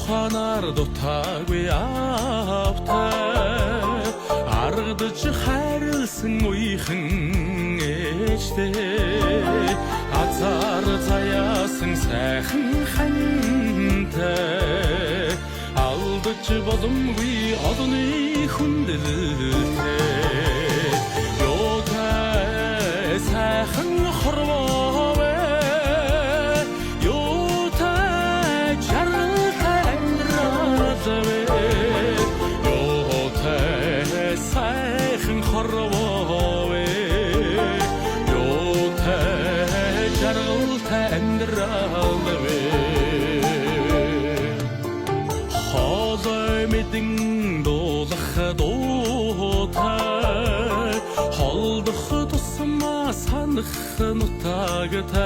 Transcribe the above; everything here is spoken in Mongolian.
ухаанаар дутаагүй автай аргадж хайрлсан үеийн ээжтэй азар заяасан сайхан хантай алдаж боломгүй одны хүндрэлтэй юутай сайхан хорвоо сайхан хорвоо юутай жаргалтай амьдрал хоолой мэдэн дуулах дуутай холдох тусмаа санах нутагтай